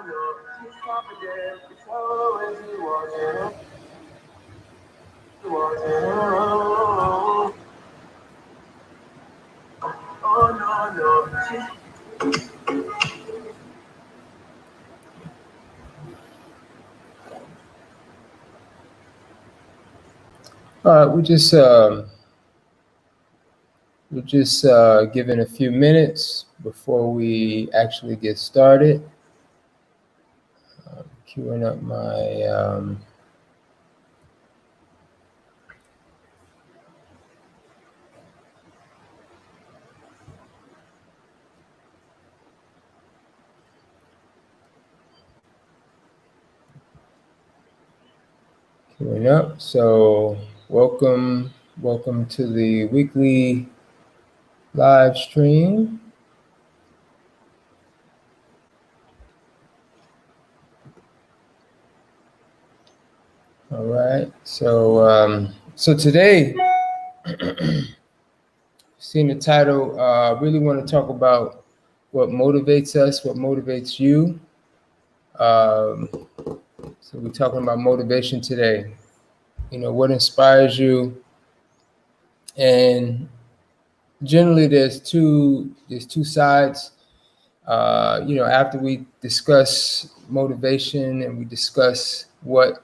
All right, we're just giving a few minutes before we actually get started. Queuing up my queuing up. So welcome to the weekly live stream. All right, so today, seeing the title, really want to talk about what motivates us, what motivates you. So we're talking about motivation today. You know, what inspires you, and generally there's two sides. You know, after we discuss motivation and we discuss what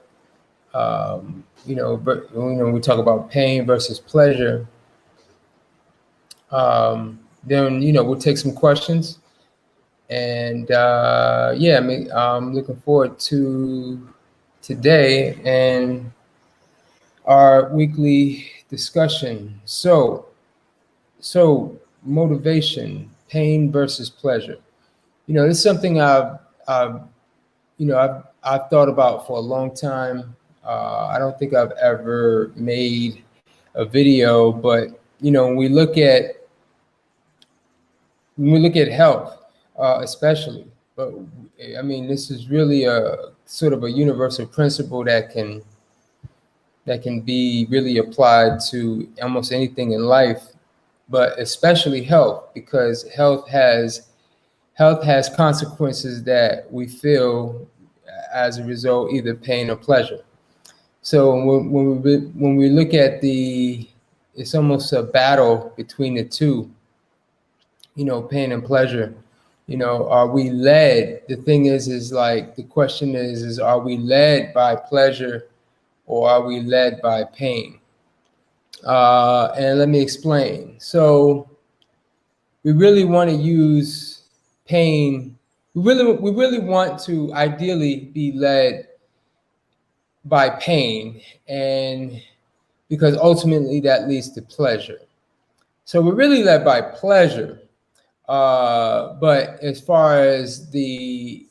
you know, we talk about pain versus pleasure. Then we'll take some questions, and yeah, I mean, I'm looking forward to today and our weekly discussion. So motivation, pain versus pleasure. You know, it's something I've thought about for a long time. I don't think I've ever made a video, but you know, when we look at health, especially, but I mean, this is really a sort of a universal principle that can be really applied to almost anything in life, but especially health, because health has consequences that we feel as a result, either pain or pleasure. So when we look at it's almost a battle between the two, you know, pain and pleasure. You know, are we led? The thing is like, the question is are we led by pleasure or are we led by pain? And let me explain. So we really want to use pain. We really want to ideally be led by pain, and because ultimately that leads to pleasure. So we're really led by pleasure, but as far as the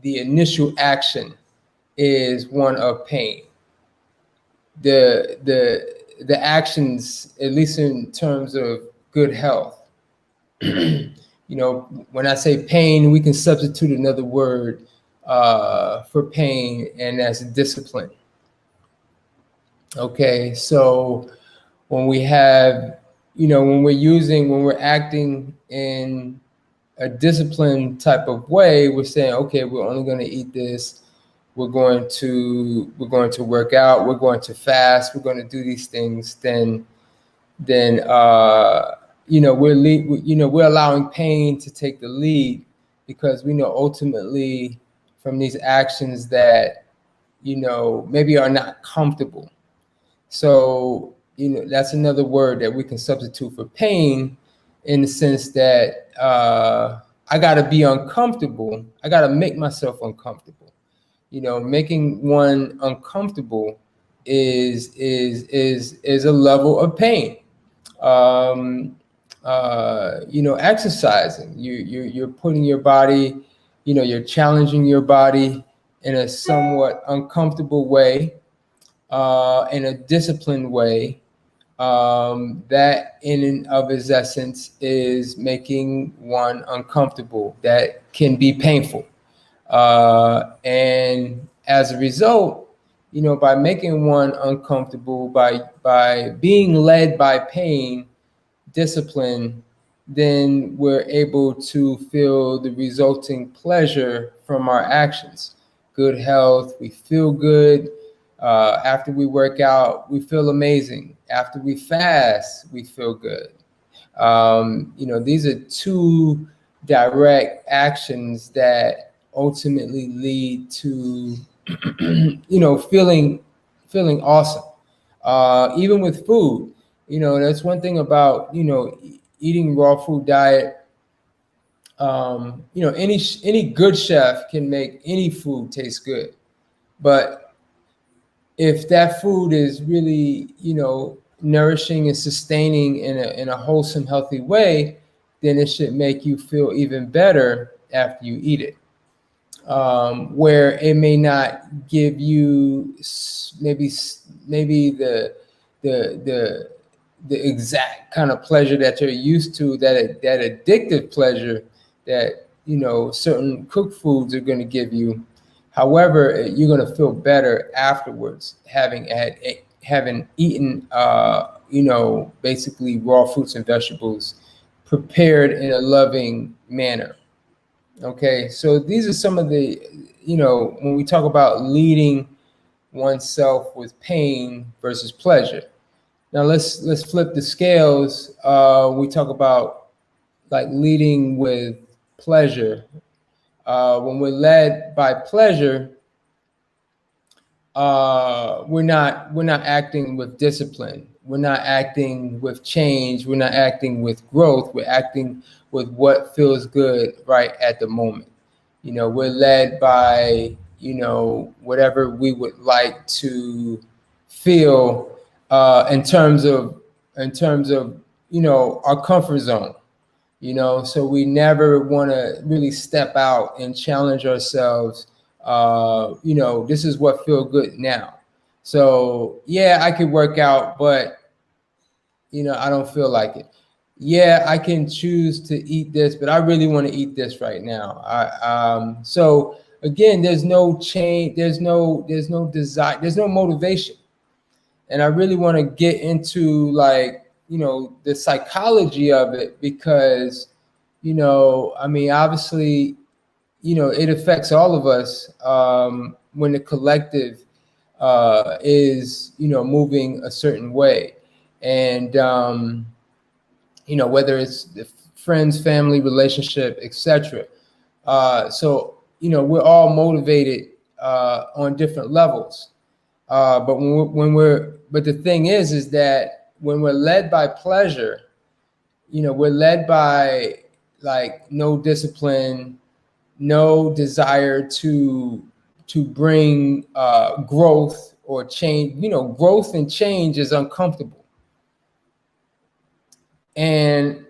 initial action is one of pain. The actions, at least in terms of good health. You know, when I say pain, we can substitute another word for pain, and that's discipline. Okay, so when we have, you know, when we're acting in a disciplined type of way, we're saying, okay, we're only going to eat this. We're going to work out. We're going to fast. We're going to do these things. Then you know, we're allowing pain to take the lead, because we know ultimately from these actions that, you know, maybe are not comfortable. So, you know, that's another word that we can substitute for pain, in the sense that I got to be uncomfortable. I got to make myself uncomfortable. You know, making one uncomfortable is a level of pain. You know, exercising, you're putting your body, you know, you're challenging your body in a somewhat uncomfortable way, in a disciplined way, that in and of its essence is making one uncomfortable. That can be painful. And as a result, you know, by making one uncomfortable, by being led by pain, discipline, then we're able to feel the resulting pleasure from our actions. Good health, we feel good. After we work out, we feel amazing. After we fast, we feel good. These are two direct actions that ultimately lead to, feeling awesome. Even with food, that's one thing about, eating raw food diet. Any good chef can make any food taste good, but if that food is really, nourishing and sustaining in a wholesome, healthy way, then it should make you feel even better after you eat it. Where it may not give you maybe the exact kind of pleasure that you're used to, that addictive pleasure that certain cooked foods are going to give you. However, you're going to feel better afterwards, having eaten basically raw fruits and vegetables prepared in a loving manner. Okay, so these are some of the, when we talk about leading oneself with pain versus pleasure. Now let's flip the scales. We talk about like leading with pleasure. When we're led by pleasure, we're not acting with discipline. We're not acting with change. We're not acting with growth. We're acting with what feels good right at the moment. We're led by, whatever we would like to feel in terms of our comfort zone. So we never want to really step out and challenge ourselves. This is what feels good now. So yeah, I could work out, but I don't feel like it. Yeah, I can choose to eat this, but I really want to eat this right now. So again, there's no change, there's no desire, there's no motivation. And I really want to get into the psychology of it, because, obviously, it affects all of us when the collective is, moving a certain way. And, whether it's the friends, family, relationship, etc. So, we're all motivated on different levels. But but the thing is that when we're led by pleasure, we're led by like no discipline, no desire to bring growth or change. Growth and change is uncomfortable. And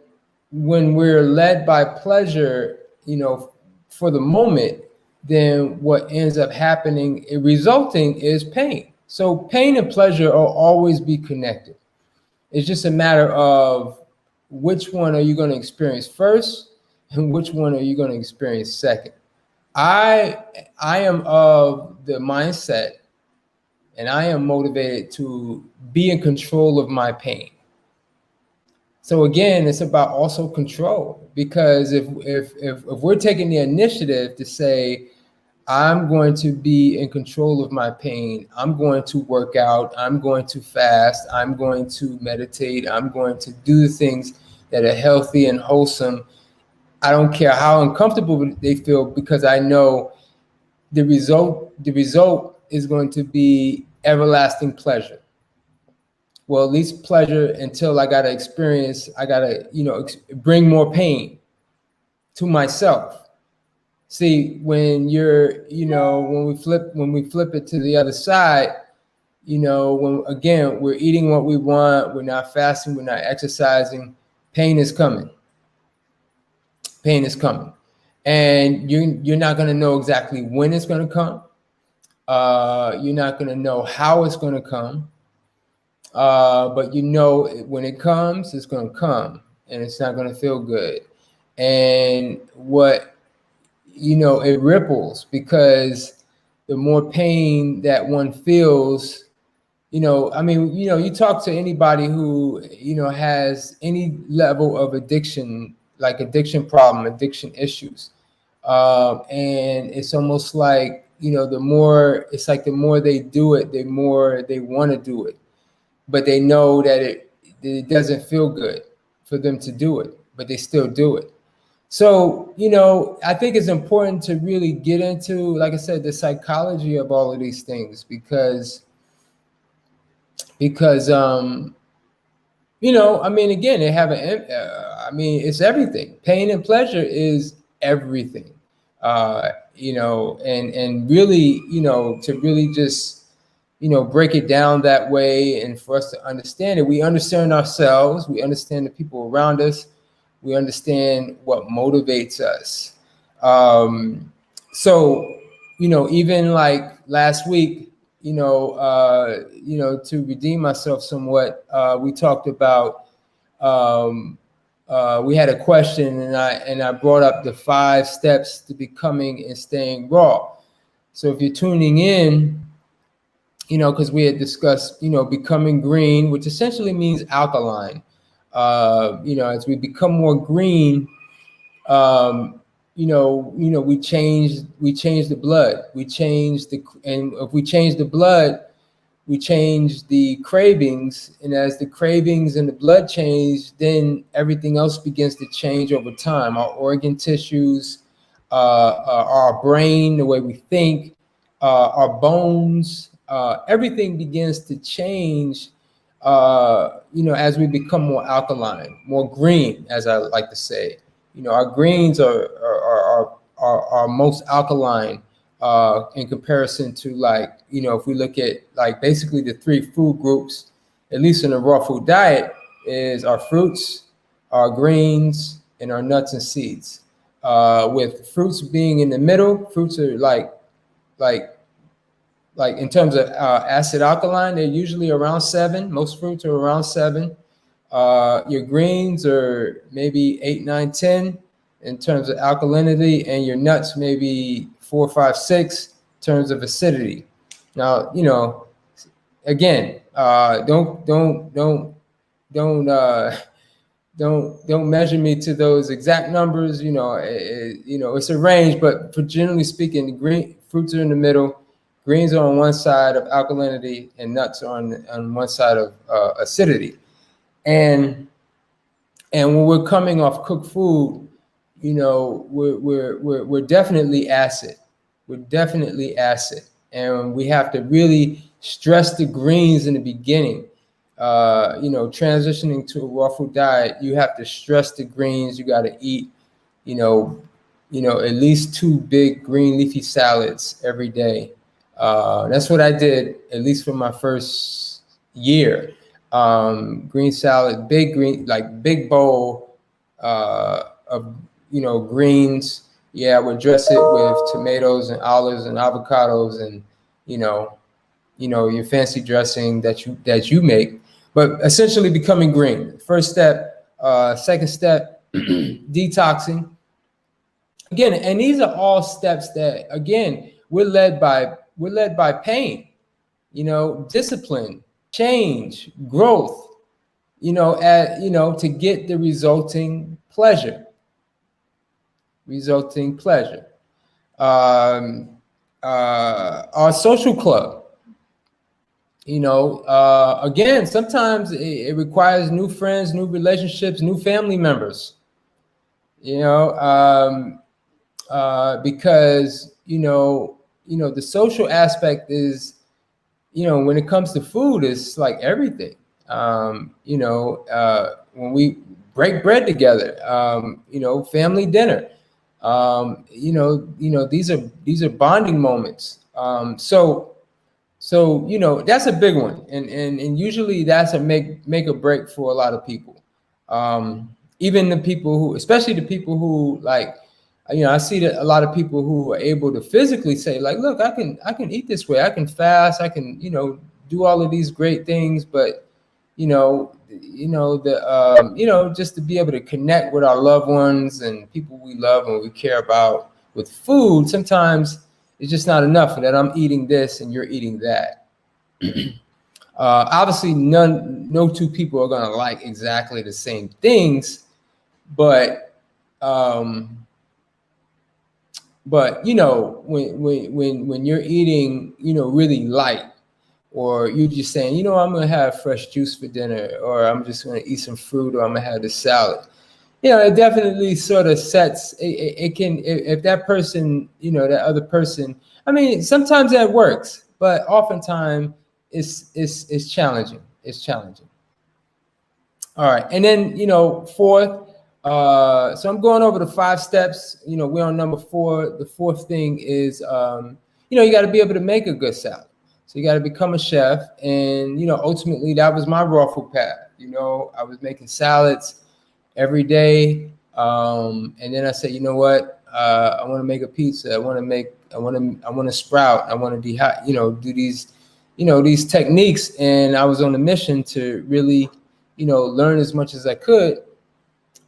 when we're led by pleasure, for the moment, then what ends up happening, resulting, is pain. So pain and pleasure will always be connected. It's just a matter of which one are you going to experience first and which one are you going to experience second. I am of the mindset, and I am motivated to be in control of my pain. So again, it's about also control, because if we're taking the initiative to say, I'm going to be in control of my pain, I'm going to work out, I'm going to fast, I'm going to meditate, I'm going to do the things that are healthy and wholesome. I don't care how uncomfortable they feel, because I know the result is going to be everlasting pleasure. Well, at least pleasure until I got to bring more pain to myself. See, when when we flip it to the other side, when again, we're eating what we want, we're not fasting, we're not exercising, pain is coming. Pain is coming. And you're not going to know exactly when it's going to come. You're not going to know how it's going to come. But when it comes, it's going to come, and it's not going to feel good. And it ripples, because the more pain that one feels, you talk to anybody who, has any level of addiction, like addiction problem, addiction issues. And it's almost like, the more they do it, the more they want to do it, but they know that it doesn't feel good for them to do it, but they still do it. So, I think it's important to really get into, like I said, the psychology of all of these things, because I mean, again, they have it's everything. Pain and pleasure is everything. And really, to really just, break it down that way, and for us to understand it, we understand ourselves, we understand the people around us, we understand what motivates us. So, even like last week, to redeem myself somewhat, we talked about, we had a question, and I brought up the 5 steps to becoming and staying raw. So if you're tuning in, because we had discussed, becoming green, which essentially means alkaline. As we become more green, we change the blood. And if we change the blood, we change the cravings. And as the cravings and the blood change, then everything else begins to change over time. Our organ tissues, our brain, the way we think, our bones, everything begins to change, as we become more alkaline, more green, as I like to say. Our greens are most alkaline in comparison to, like, if we look at, like, basically the 3 food groups, at least in a raw food diet, is our fruits, our greens, and our nuts and seeds. With fruits being in the middle. Fruits are like in terms of acid alkaline, they're usually around 7. Most fruits are around 7. Your greens are maybe 8, 9, 10 in terms of alkalinity, and your nuts maybe 4, 5, 6 in terms of acidity. Now, again, don't measure me to those exact numbers. It's a range, but for generally speaking, the green fruits are in the middle, greens are on one side of alkalinity, and nuts are on one side of acidity. And when we're coming off cooked food, we're definitely acid. We're definitely acid, and we have to really stress the greens in the beginning. Transitioning to a raw food diet, you have to stress the greens. You got to eat, at least 2 big green leafy salads every day. That's what I did, at least for my first year. Green salad, big bowl of greens. Yeah, I would dress it with tomatoes and olives and avocados and your fancy dressing that you make. But essentially becoming green. First step. Second step, detoxing. Again, and these are all steps that, again, we're led by pain, discipline, change, growth, to get the resulting pleasure. Our social club, again, sometimes it requires new friends, new relationships, new family members, because, the social aspect is, when it comes to food, it's like everything. When we break bread together, family dinner, these are bonding moments. So that's a big one, and usually that's a make or break for a lot of people. Even the people who, especially the people who, like, I see that a lot of people who are able to physically say, like, look, I can eat this way, I can fast, I can, do all of these great things, but just to be able to connect with our loved ones and people we love and we care about with food, sometimes it's just not enough that I'm eating this and you're eating that. Obviously, no 2 people are going to like exactly the same things, but But when you're eating, really light, or you're just saying, I'm gonna have fresh juice for dinner, or I'm just gonna eat some fruit, or I'm gonna have this salad. It definitely sort of sets. It can, if that person, that other person. I mean, sometimes that works, but oftentimes it's challenging. It's challenging. All right, and then fourth. So I'm going over the 5 steps. We're on number 4. The fourth thing is, you got to be able to make a good salad. So you got to become a chef, and ultimately that was my raw food path. I was making salads every day, and then I said, you know what? I want to make a pizza. I want to sprout. I want to do these techniques, and I was on a mission to really learn as much as I could.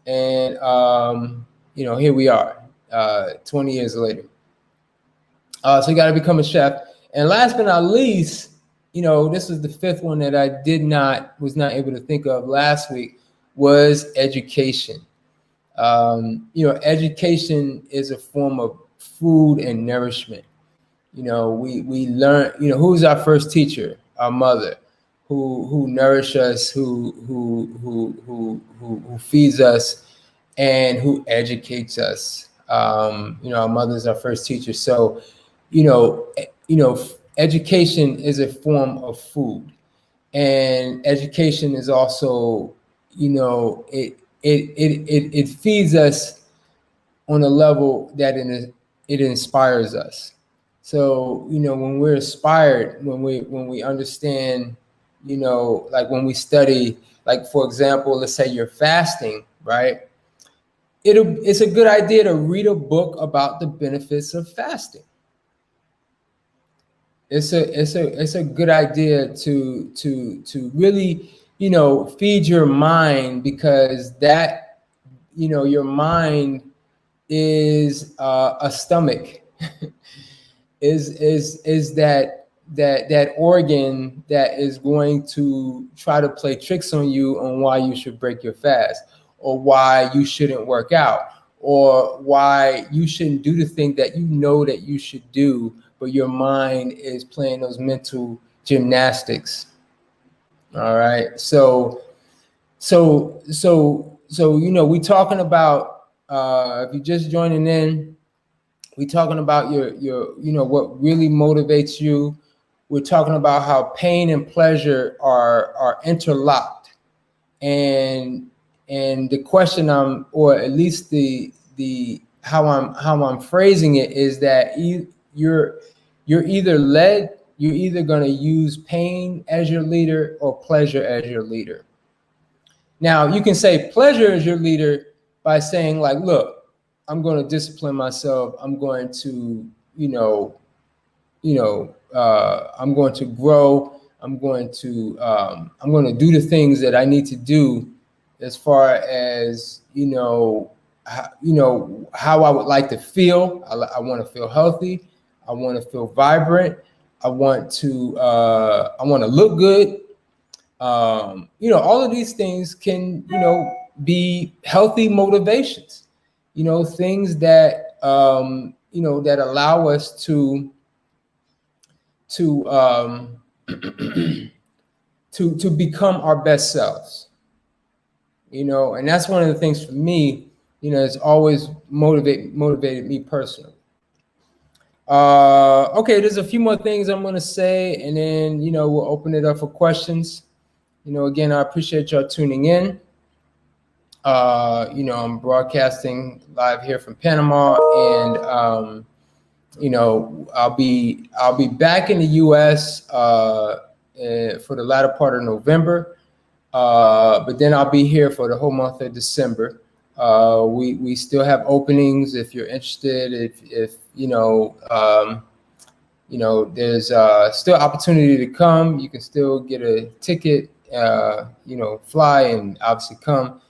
And, here we are, 20 years later. So you got to become a chef. And last but not least, this is the 5th one that I was not able to think of last week, was education. Education is a form of food and nourishment. We learn, who's our first teacher? Our mother, who nourish us, who feeds us, and who educates us. Our mother's our first teacher. So, education is a form of food, and education is also, it feeds us on a level that it inspires us. So, when we're inspired, when we understand, like when we study, like, for example, let's say you're fasting, right? It's a good idea to read a book about the benefits of fasting. It's a good idea to really, feed your mind, because that, your mind is a stomach. is that organ that is going to try to play tricks on you on why you should break your fast, or why you shouldn't work out, or why you shouldn't do the thing that that you should do, but your mind is playing those mental gymnastics. All right, so we talking about, if you're just joining in, we talking about your what really motivates you. We're talking about how pain and pleasure are interlocked, and the question or at least the how I'm phrasing it is that you're either going to use pain as your leader or pleasure as your leader. Now, you can say pleasure as your leader by saying, like, look, I'm going to discipline myself. I'm going to, I'm going to grow. I'm going to do the things that I need to do, as far as, how I would like to feel. I want to feel healthy. I want to feel vibrant. I want to look good. All of these things can, be healthy motivations, things that, that allow us to become our best selves, and that's one of the things for me, it's always motivated me personally. Okay, there's a few more things I'm going to say, and then, we'll open it up for questions. Again, I appreciate y'all tuning in. I'm broadcasting live here from Panama, and I'll be back in the U.S. For the latter part of November, but then I'll be here for the whole month of December. We still have openings if you're interested. If there's still opportunity to come. You can still get a ticket, fly and obviously come.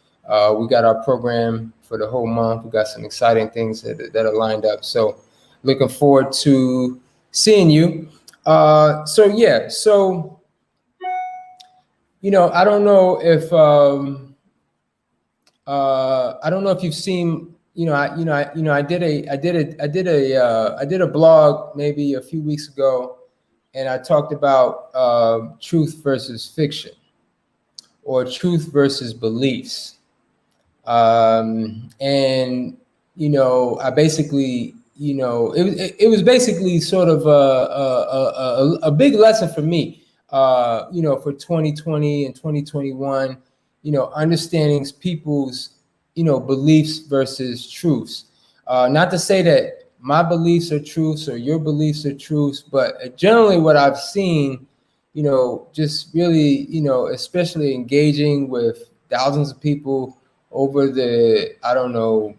We got our program for the whole month. We got some exciting things that are lined up. So looking forward to seeing you. So I don't know if you've seen I did a blog maybe a few weeks ago, and I talked about truth versus fiction, or truth versus beliefs. And I basically, it was basically sort of a big lesson for me, for 2020 and 2021, understanding people's, beliefs versus truths. Not to say that my beliefs are truths or your beliefs are truths, but generally what I've seen, just really, especially engaging with thousands of people over the, I don't know,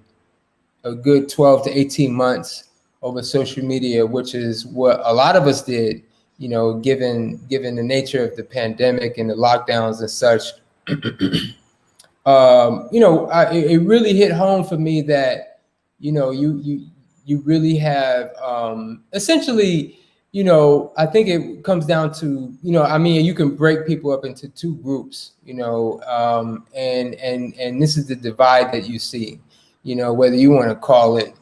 a good 12 to 18 months over social media, which is what a lot of us did, given the nature of the pandemic and the lockdowns and such. It really hit home for me that, you really have, essentially, I think it comes down to, you can break people up into two groups, and this is the divide that you see, whether you want to call it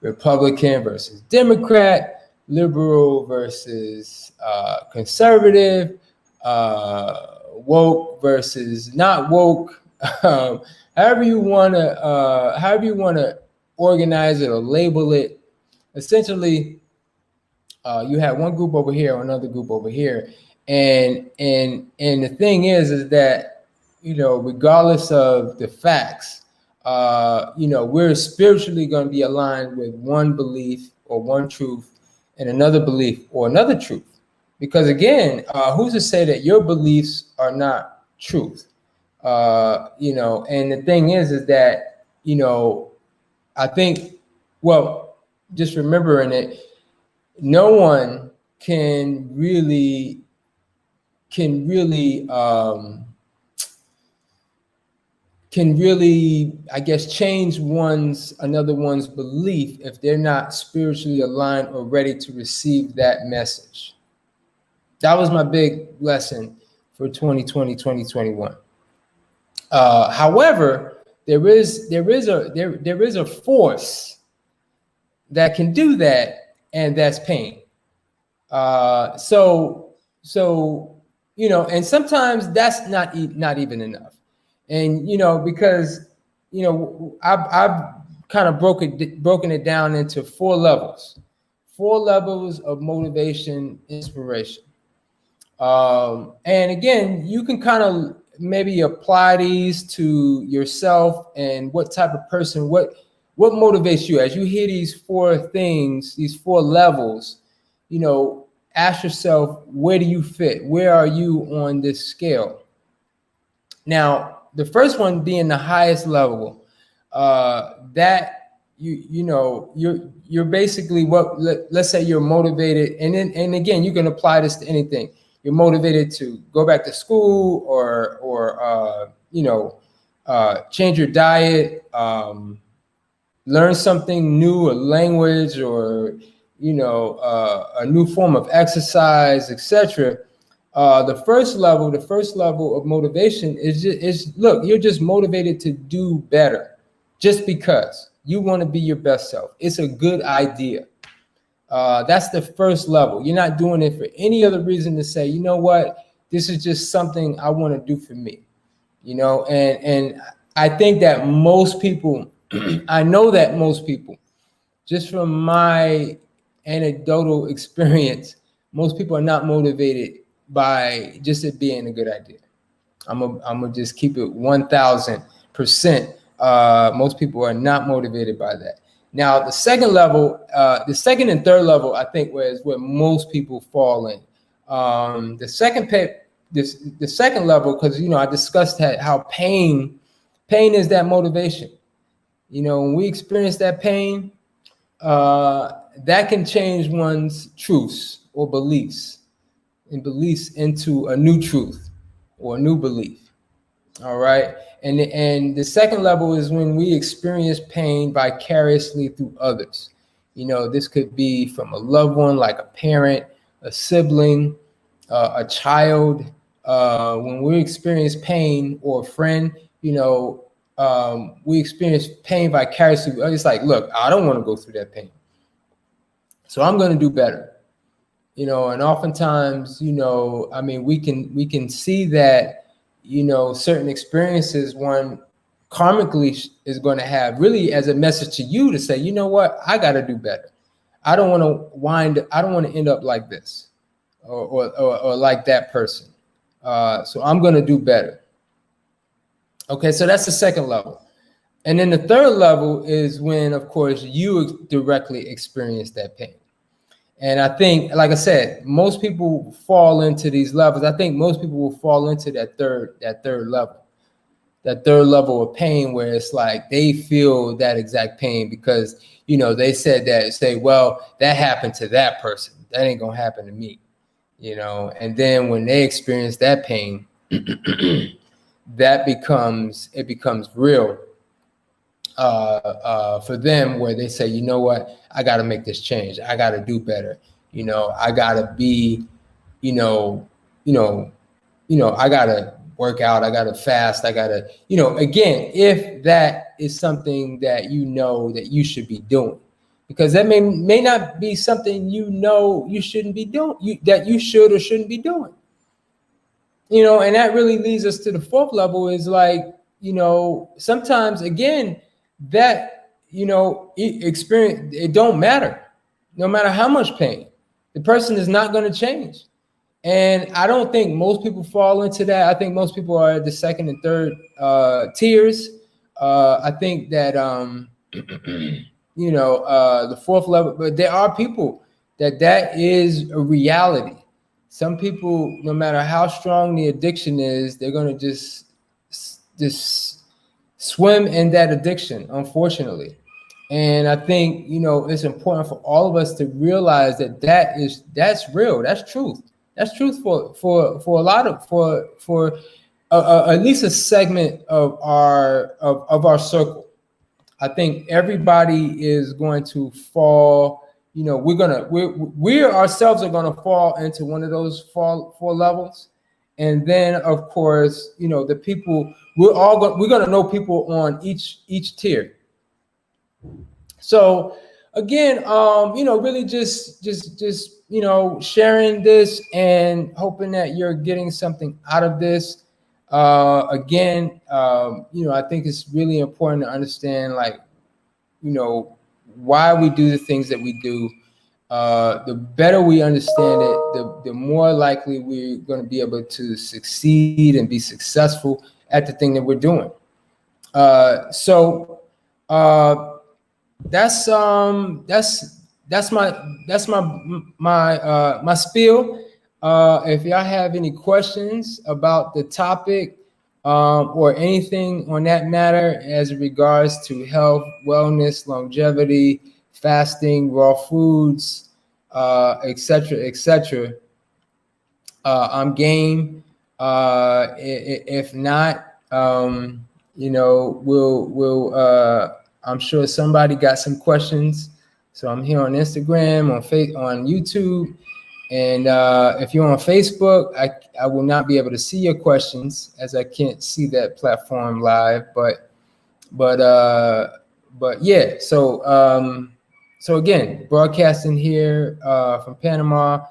Republican versus Democrat, liberal versus conservative, woke versus not woke. However you want to organize it or label it. Essentially, you have one group over here or another group over here, and the thing is that, regardless of the facts, we're spiritually going to be aligned with one belief or one truth and another belief or another truth, because again, who's to say that your beliefs are not truth? And the thing is that, I think, well, just remembering it, no one can really, I guess, change another one's belief if they're not spiritually aligned or ready to receive that message. That was my big lesson for 2020, 2021. However, there is a force that can do that, and that's pain. So and sometimes that's not even enough. And because I've kind of broken it down into four levels of motivation, inspiration. And again, you can kind of maybe apply these to yourself and what type of person, what motivates you as you hear these four things, these four levels. Ask yourself, where do you fit? Where are you on this scale? Now, the first one being the highest level, that you're basically let's say you're motivated, and again, you can apply this to anything. You're motivated to go back to school or change your diet, learn something new, a language, or a new form of exercise, etc. The first level of motivation is look, you're just motivated to do better, just because you want to be your best self. It's a good idea. That's the first level. You're not doing it for any other reason to say, you know what, this is just something I want to do for me. And I think that most people, I know that most people, just from my anecdotal experience, most people are not motivated by just it being a good idea. I'm gonna just keep it 1,000%. Most people are not motivated by that. Now, the second level, the second and third level, I think, is where most people fall in. The second level, because I discussed how pain is that motivation. When we experience that pain, that can change one's truths or beliefs into a new truth or a new belief. All right. And the second level is when we experience pain vicariously through others. This could be from a loved one, like a parent, a sibling, a child. When we experience pain, or a friend, we experience pain vicariously. It's like, look, I don't want to go through that pain, so I'm going to do better. And oftentimes, I mean, we can see that, certain experiences one karmically is going to have really as a message to you to say, you know what, I got to do better. I don't want to end up like this or like that person. So I'm going to do better. Okay, so that's the second level. And then the third level is when, of course, you directly experience that pain. And I think, like I said, most people fall into these levels. I think most people will fall into that third level of pain, where it's like they feel that exact pain because, they said that, say, well, that happened to that person. That ain't going to happen to me, and then when they experience that pain, it becomes real for them, where they say, you know what, I got to make this change. I got to do better. I got to be, I got to work out. I got to fast. I got to, again, if that is something that that you should be doing, because that may not be something you shouldn't be doing, that you should or shouldn't be doing. And that really leads us to the fourth level, is like, sometimes, again, that, experience, it don't matter. No matter how much pain, the person is not going to change. And I don't think most people fall into that. I think most people are at the second and third tiers. I think that, the fourth level, but there are people that is a reality. Some people, no matter how strong the addiction is, they're going to just swim in that addiction, unfortunately. And I think, it's important for all of us to realize that's real. That's truth. That's truth for a lot of, for at least a segment of our circle. I think everybody is going to fall. We ourselves are going to fall into one of those four levels. And then, of course, the people, we're going to know people on each tier. So again, really just sharing this and hoping that you're getting something out of this. Again, I think it's really important to understand, like, why we do the things that we do. The better we understand it, the more likely we're going to be able to succeed and be successful at the thing that we're doing. So that's my spiel. If y'all have any questions about the topic, or anything on that matter as it regards to health, wellness, longevity, fasting, raw foods, etc., I'm game. If not, we'll I'm sure somebody got some questions. So I'm here on Instagram, on YouTube. And if you're on Facebook, I will not be able to see your questions, as I can't see that platform live. But yeah. So again, broadcasting here from Panama.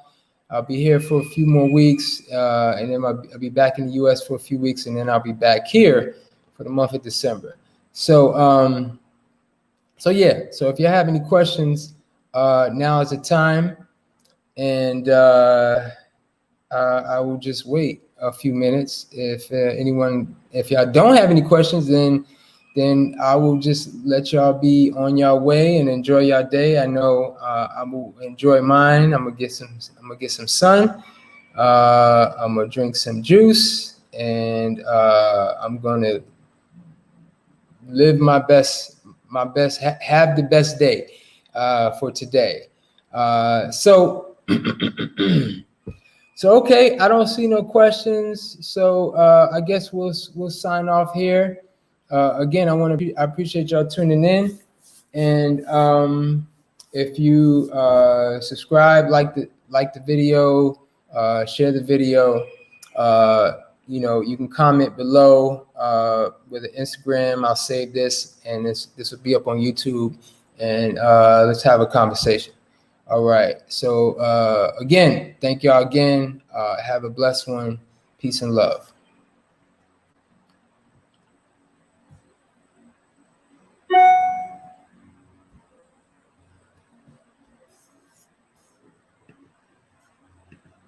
I'll be here for a few more weeks, and then I'll be back in the U.S. for a few weeks, and then I'll be back here for the month of December. So yeah. So if you have any questions, now is the time. And I will just wait a few minutes. If y'all don't have any questions, then I will just let y'all be on your way and enjoy your day. I know I will enjoy mine. I'm gonna get some sun. I'm gonna drink some juice, and I'm gonna live my best. Have the best day for today. So okay, I don't see no questions. So I guess we'll sign off here. Again, I appreciate y'all tuning in, and if you subscribe, like the video, share the video, you know, you can comment below with an Instagram. I'll save this, and this will be up on YouTube, and let's have a conversation. All right. So again, thank y'all again. Have a blessed one. Peace and love.